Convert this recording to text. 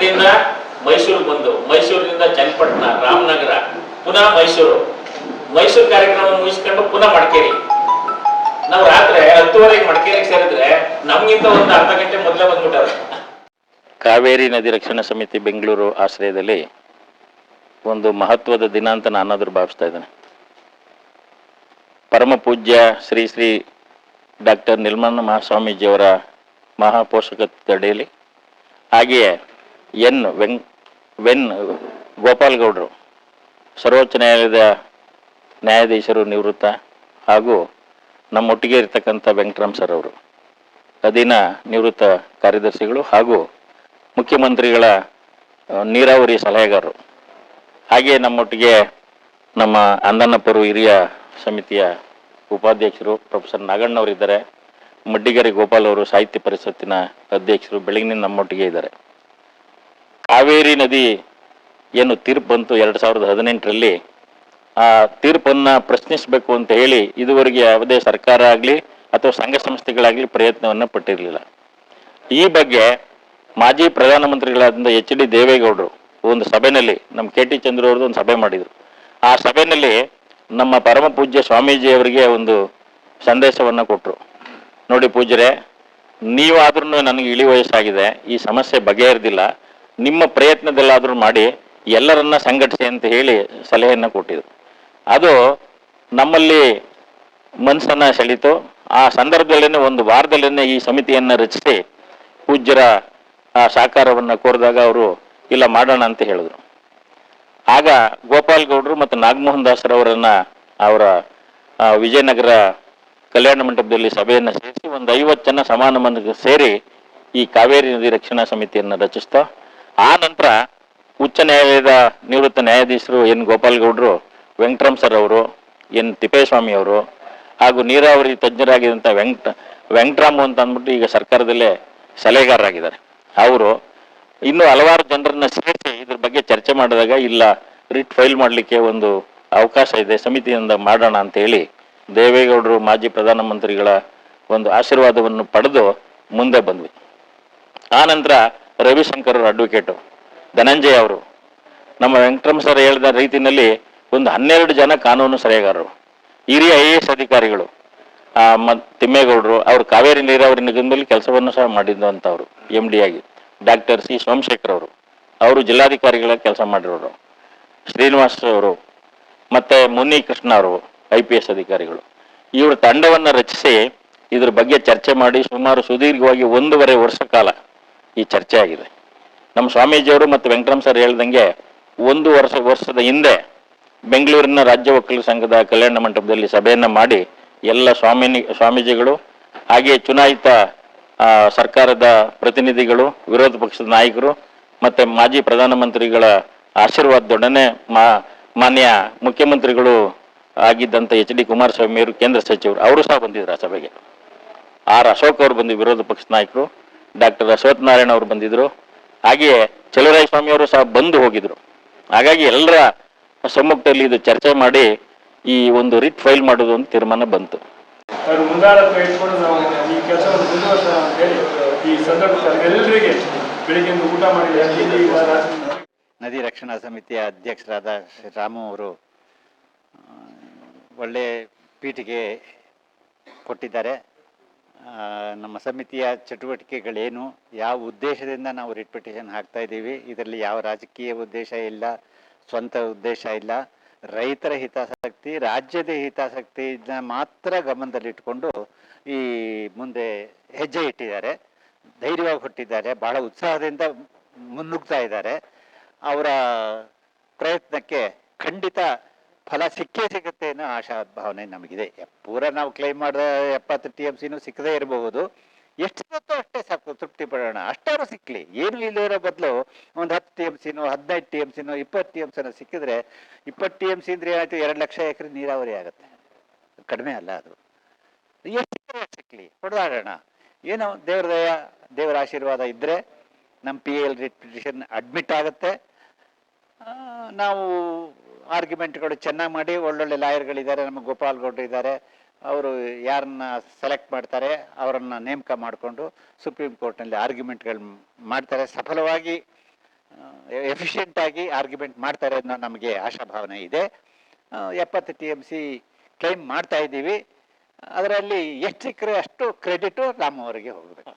ಅಲ್ಲಿಂದ ಮೈಸೂರು ಬಂದು, ಮೈಸೂರಿನಿಂದ ಚನ್ನಪಟ್ಟಣ, ರಾಮನಗರ, ಪುನಃ ಮೈಸೂರು ಕಾರ್ಯಕ್ರಮ ಮುಗಿಸ್ಕೊಂಡು ಪುನಃ ಮಡಿಕೇರಿ. ನಾವು ರಾತ್ರಿ 10:30 ಮಡಿಕೇರಿಗೆ ಸೇರಿದ್ರೆ ನಮ್ಗಿಂತ ಒಂದು ಅರ್ಧ ಗಂಟೆ ಮೊದಲೇ ಬಂದ್ಬಿಟ್ಟಾರೆ. ಕಾವೇರಿ ನದಿ ರಕ್ಷಣಾ ಸಮಿತಿ ಬೆಂಗಳೂರು ಆಶ್ರಯದಲ್ಲಿ ಒಂದು ಮಹತ್ವದ ದಿನ ಅಂತ ನಾನಾದರೂ ಭಾವಿಸ್ತಾ ಇದ್ದೇನೆ. ಪರಮ ಪೂಜ್ಯ ಶ್ರೀ ಶ್ರೀ ಡಾಕ್ಟರ್ ನಿರ್ಮಲ ಮಹಾಸ್ವಾಮೀಜಿಯವರ ಮಹಾಪೋಷಕತ್ವದಡಿಯಲ್ಲಿ, ಹಾಗೆಯೇ ವೆನ್ ಗೋಪಾಲ್ಗೌಡರು ಸರ್ವೋಚ್ಚ ನ್ಯಾಯಾಲಯದ ನ್ಯಾಯಾಧೀಶರು ನಿವೃತ್ತ, ಹಾಗೂ ನಮ್ಮೊಟ್ಟಿಗೆ ಇರ್ತಕ್ಕಂಥ ವೆಂಕಟರಾಮ್ ಸರ್ ಅವರು ಅಧೀನ ನಿವೃತ್ತ ಕಾರ್ಯದರ್ಶಿಗಳು, ಹಾಗೂ ಮುಖ್ಯಮಂತ್ರಿಗಳ ನೀರಾವರಿ ಸಲಹೆಗಾರರು, ಹಾಗೆಯೇ ನಮ್ಮೊಟ್ಟಿಗೆ ನಮ್ಮ ಅಂದನಪುರ ಹಿರಿಯ ಸಮಿತಿಯ ಉಪಾಧ್ಯಕ್ಷರು ಪ್ರೊಫೆಸರ್ ನಾಗಣ್ಣವರಿದ್ದಾರೆ. ಮಡ್ಡಿಗೆರೆ ಗೋಪಾಲ್ ಅವರು ಸಾಹಿತ್ಯ ಪರಿಷತ್ತಿನ ಅಧ್ಯಕ್ಷರು ಬೆಳಗಿನಿಂದ ನಮ್ಮೊಟ್ಟಿಗೆ ಇದ್ದಾರೆ. ಕಾವೇರಿ ನದಿ ಏನು ತೀರ್ಪು ಬಂತು 2018ರಲ್ಲಿ, ಆ ತೀರ್ಪನ್ನು ಪ್ರಶ್ನಿಸಬೇಕು ಅಂತ ಹೇಳಿ ಇದುವರೆಗೆ ಯಾವುದೇ ಸರ್ಕಾರ ಆಗಲಿ ಅಥವಾ ಸಂಘ ಸಂಸ್ಥೆಗಳಾಗಲಿ ಪ್ರಯತ್ನವನ್ನು ಪಟ್ಟಿರಲಿಲ್ಲ. ಈ ಬಗ್ಗೆ ಮಾಜಿ ಪ್ರಧಾನಮಂತ್ರಿಗಳಾದ HD ದೇವೇಗೌಡರು ಒಂದು ಸಭೆಯಲ್ಲಿ, ನಮ್ಮ KT ಚಂದ್ರ ಅವ್ರದ್ದು ಒಂದು ಸಭೆ ಮಾಡಿದರು. ಆ ಸಭೆಯಲ್ಲಿ ನಮ್ಮ ಪರಮ ಪೂಜ್ಯ ಸ್ವಾಮೀಜಿಯವರಿಗೆ ಒಂದು ಸಂದೇಶವನ್ನು ಕೊಟ್ಟರು. ನೋಡಿ ಪೂಜ್ಯರೇ, ನೀವಾದ್ರೂ ನನಗೆ ಇಳಿ ವಯಸ್ಸಾಗಿದೆ, ಈ ಸಮಸ್ಯೆ ಬಗೆಹರಿದಿಲ್ಲ, ನಿಮ್ಮ ಪ್ರಯತ್ನದಲ್ಲಾದರೂ ಮಾಡಿ ಎಲ್ಲರನ್ನ ಸಂಘಟಿಸಿ ಅಂತ ಹೇಳಿ ಸಲಹೆಯನ್ನು ಕೊಟ್ಟಿದ್ರು. ಅದು ನಮ್ಮಲ್ಲಿ ಮನಸ್ಸನ್ನು ಸೆಳೀತು. ಆ ಸಂದರ್ಭದಲ್ಲೇ ಒಂದು ವಾರದಲ್ಲೇ ಈ ಸಮಿತಿಯನ್ನು ರಚಿಸಿ ಪೂಜ್ಯರ ಸಹಕಾರವನ್ನು ಕೋರಿದಾಗ ಅವರು ಇಲ್ಲ ಮಾಡೋಣ ಅಂತ ಹೇಳಿದ್ರು. ಆಗ ಗೋಪಾಲ್ ಗೌಡರು ಮತ್ತು ನಾಗಮೋಹನ್ ದಾಸರವರನ್ನ ಅವರ ವಿಜಯನಗರ ಕಲ್ಯಾಣ ಮಂಟಪದಲ್ಲಿ ಸಭೆಯನ್ನು ಸೇರಿಸಿ ಒಂದು 50 ಜನ ಸಮಾನ ಮನಸ್ಸಿಗೆ ಸೇರಿ ಈ ಕಾವೇರಿ ನದಿ ರಕ್ಷಣಾ ಸಮಿತಿಯನ್ನು ರಚಿಸ್ತಾ, ಆ ನಂತರ ಉಚ್ಚ ನ್ಯಾಯಾಲಯದ ನಿವೃತ್ತ ನ್ಯಾಯಾಧೀಶರು ಗೋಪಾಲ್ ಗೌಡರು, ವೆಂಕಟರಾಮ್ ಸರ್ ಅವರು, ತಿಪ್ಪೇಸ್ವಾಮಿ ಅವರು, ಹಾಗೂ ನೀರಾವರಿ ತಜ್ಞರಾಗಿದ್ದಂಥ ವೆಂಕಟರಾಮು ಅಂತ ಅಂದ್ಬಿಟ್ಟು ಈಗ ಸರ್ಕಾರದಲ್ಲೇ ಸಲಹೆಗಾರರಾಗಿದ್ದಾರೆ. ಅವರು ಇನ್ನೂ ಹಲವಾರು ಜನರನ್ನ ಸೇರಿಸಿ ಇದ್ರ ಬಗ್ಗೆ ಚರ್ಚೆ ಮಾಡಿದಾಗ ಇಲ್ಲ, ರಿಟ್ ಫೈಲ್ ಮಾಡಲಿಕ್ಕೆ ಒಂದು ಅವಕಾಶ ಇದೆ, ಸಮಿತಿಯಿಂದ ಮಾಡೋಣ ಅಂತ ಹೇಳಿ ದೇವೇಗೌಡರು ಮಾಜಿ ಪ್ರಧಾನಮಂತ್ರಿಗಳ ಒಂದು ಆಶೀರ್ವಾದವನ್ನು ಪಡೆದು ಮುಂದೆ ಬಂದ್ವಿ. ಆ ನಂತರ ರವಿಶಂಕರ್ ಅಡ್ವೊಕೇಟು, ಧನಂಜಯ ಅವರು, ನಮ್ಮ ವೆಂಕಟರಾಮ್ ಸರ್ ಹೇಳಿದ ರೀತಿಯಲ್ಲಿ ಒಂದು 12 ಜನ ಕಾನೂನು ಸಲಹೆಗಾರರು, ಹಿರಿಯ IAS ಅಧಿಕಾರಿಗಳು, ತಿಮ್ಮೇಗೌಡರು, ಅವರು ಕಾವೇರಿ ನೀರಾವರಿ ನಿಗಮದಲ್ಲಿ ಕೆಲಸವನ್ನು ಸಹ ಮಾಡಿದ್ದಂಥವ್ರು MD ಆಗಿ, ಡಾಕ್ಟರ್ C ಸೋಮಶೇಖರ್ ಅವರು ಜಿಲ್ಲಾಧಿಕಾರಿಗಳ ಕೆಲಸ ಮಾಡಿರೋರು, ಶ್ರೀನಿವಾಸ್ ಅವರು, ಮತ್ತೆ ಮುನಿ ಕೃಷ್ಣ ಅವರು IPS ಅಧಿಕಾರಿಗಳು. ಇವರು ತಂಡವನ್ನು ರಚಿಸಿ ಇದ್ರ ಬಗ್ಗೆ ಚರ್ಚೆ ಮಾಡಿ ಸುಮಾರು ಸುದೀರ್ಘವಾಗಿ 1.5 ವರ್ಷ ಕಾಲ ಈ ಚರ್ಚೆ ಆಗಿದೆ. ನಮ್ಮ ಸ್ವಾಮೀಜಿಯವರು ಮತ್ತು ವೆಂಕಟರಾಮ್ ಸರ್ ಹೇಳ್ದಂಗೆ 1 ವರ್ಷದ ಹಿಂದೆ ಬೆಂಗಳೂರಿನ ರಾಜ್ಯ ವಕೀಲರ ಸಂಘದ ಕಲ್ಯಾಣ ಮಂಟಪದಲ್ಲಿ ಸಭೆಯನ್ನು ಮಾಡಿ ಎಲ್ಲ ಸ್ವಾಮೀಜಿಗಳು, ಹಾಗೆ ಚುನಾಯಿತ ಸರ್ಕಾರದ ಪ್ರತಿನಿಧಿಗಳು, ವಿರೋಧ ಪಕ್ಷದ ನಾಯಕರು ಮತ್ತೆ ಮಾಜಿ ಪ್ರಧಾನಮಂತ್ರಿಗಳ ಆಶೀರ್ವಾದದೊಡನೆ ಮಾನ್ಯ ಮುಖ್ಯಮಂತ್ರಿಗಳು ಆಗಿದ್ದಂಥ HD ಕುಮಾರಸ್ವಾಮಿ ಅವರು, ಕೇಂದ್ರ ಸಚಿವರು, ಅವರು ಸಹ ಬಂದಿದ್ರು ಆ ಸಭೆಗೆ. R ಅಶೋಕ್ ಅವರು ಬಂದಿದ್ರು, ವಿರೋಧ ಪಕ್ಷದ ನಾಯಕರು, ಡಾಕ್ಟರ್ ಅಶ್ವಥ್ ನಾರಾಯಣ ಅವರು ಬಂದಿದ್ರು, ಹಾಗೆಯೇ ಚಲುವರಾಯ ಸ್ವಾಮಿ ಅವರು ಸಹ ಬಂದು ಹೋಗಿದ್ರು. ಹಾಗಾಗಿ ಎಲ್ಲರ ಸಮ್ಮುಖದಲ್ಲಿ ಇದು ಚರ್ಚೆ ಮಾಡಿ ಈ ಒಂದು ರಿಟ್ ಫೈಲ್ ಮಾಡೋದು ಒಂದು ತೀರ್ಮಾನ ಬಂತು. ನದಿ ರಕ್ಷಣಾ ಸಮಿತಿಯ ಅಧ್ಯಕ್ಷರಾದ ರಾಮು ಅವರು ಒಳ್ಳೆ ಪೀಠಿಗೆ ಕೊಟ್ಟಿದ್ದಾರೆ. ನಮ್ಮ ಸಮಿತಿಯ ಚಟುವಟಿಕೆಗಳೇನು, ಯಾವ ಉದ್ದೇಶದಿಂದ ನಾವು ರಿಟ್ ಪಿಟಿಷನ್ ಹಾಕ್ತಾ ಇದ್ದೀವಿ, ಇದರಲ್ಲಿ ಯಾವ ರಾಜಕೀಯ ಉದ್ದೇಶ ಇಲ್ಲ, ಸ್ವಂತ ಉದ್ದೇಶ ಇಲ್ಲ, ರೈತರ ಹಿತಾಸಕ್ತಿ, ರಾಜ್ಯದ ಹಿತಾಸಕ್ತಿನ ಮಾತ್ರ ಗಮನದಲ್ಲಿಟ್ಟುಕೊಂಡು ಈ ಮುಂದೆ ಹೆಜ್ಜೆ ಇಟ್ಟಿದ್ದಾರೆ. ಧೈರ್ಯವಾಗಿ ಹೊಟ್ಟಿದ್ದಾರೆ, ಬಹಳ ಉತ್ಸಾಹದಿಂದ ಮುನ್ನುಗ್ತಾ ಇದ್ದಾರೆ. ಅವರ ಪ್ರಯತ್ನಕ್ಕೆ ಖಂಡಿತ ಫಲ ಸಿಕ್ಕೇ ಸಿಗುತ್ತೆ ಅನ್ನೋ ಆಶಾ ಭಾವನೆ ನಮಗಿದೆ. ಪೂರ ನಾವು ಕ್ಲೈಮ್ ಮಾಡಿದ 70 TMCನೂ ಸಿಕ್ಕದೇ ಇರಬಹುದು, ಎಷ್ಟು ಸಿಗುತ್ತೋ ಅಷ್ಟೇ ಸಾಕು, ತೃಪ್ತಿ ಪಡೋಣ. ಅಷ್ಟಾರು ಸಿಕ್ಕಲಿ, ಏನು ಇಲ್ಲಿರೋ ಬದಲು ಒಂದು 10 TMCನೋ 15 TMCನೋ 20 TMCನೋ ಸಿಕ್ಕಿದ್ರೆ, 20 TMC ಅಂದ್ರೆ ಏನಾಯ್ತು, 2 ಲಕ್ಷ ಎಕರೆ ನೀರಾವರಿ ಆಗುತ್ತೆ, ಕಡಿಮೆ ಅಲ್ಲ ಅದು. ಎಷ್ಟು ಸಿಕ್ಕಲಿ, ಹೊಡೆದಾಡೋಣ. ಏನೋ ದೇವ್ರ ದಯ, ದೇವರ ಆಶೀರ್ವಾದ ಇದ್ದರೆ ನಮ್ಮ PL ರಿಟ್ ಪಿಟಿಷನ್ ಅಡ್ಮಿಟ್ ಆಗುತ್ತೆ. ನಾವು ಆರ್ಗ್ಯುಮೆಂಟ್ಗಳು ಚೆನ್ನಾಗಿ ಮಾಡಿ, ಒಳ್ಳೊಳ್ಳೆ ಲಾಯರ್ಗಳಿದ್ದಾರೆ, ನಮ್ಮ ಗೋಪಾಲ್ ಗೌಡ್ರು ಇದ್ದಾರೆ, ಅವರು ಯಾರನ್ನ ಸೆಲೆಕ್ಟ್ ಮಾಡ್ತಾರೆ ಅವರನ್ನು ನೇಮಕ ಮಾಡಿಕೊಂಡು ಸುಪ್ರೀಂ ಕೋರ್ಟ್ನಲ್ಲಿ ಆರ್ಗ್ಯುಮೆಂಟ್ಗಳು ಮಾಡ್ತಾರೆ. ಸಫಲವಾಗಿ ಎಫಿಷಿಯೆಂಟ್ ಆಗಿ ಆರ್ಗ್ಯುಮೆಂಟ್ ಮಾಡ್ತಾರೆ ಅನ್ನೋ ನಮಗೆ ಆಶಾಭಾವನೆ ಇದೆ. 70 TMC ಕ್ಲೈಮ್ ಮಾಡ್ತಾ ಇದ್ದೀವಿ. ಅದರಲ್ಲಿ ಎಷ್ಟು ಸಿಕ್ಕರೆ ಅಷ್ಟು ಕ್ರೆಡಿಟು ರಾಮ್ ಅವರಿಗೆ ಹೋಗಬೇಕು.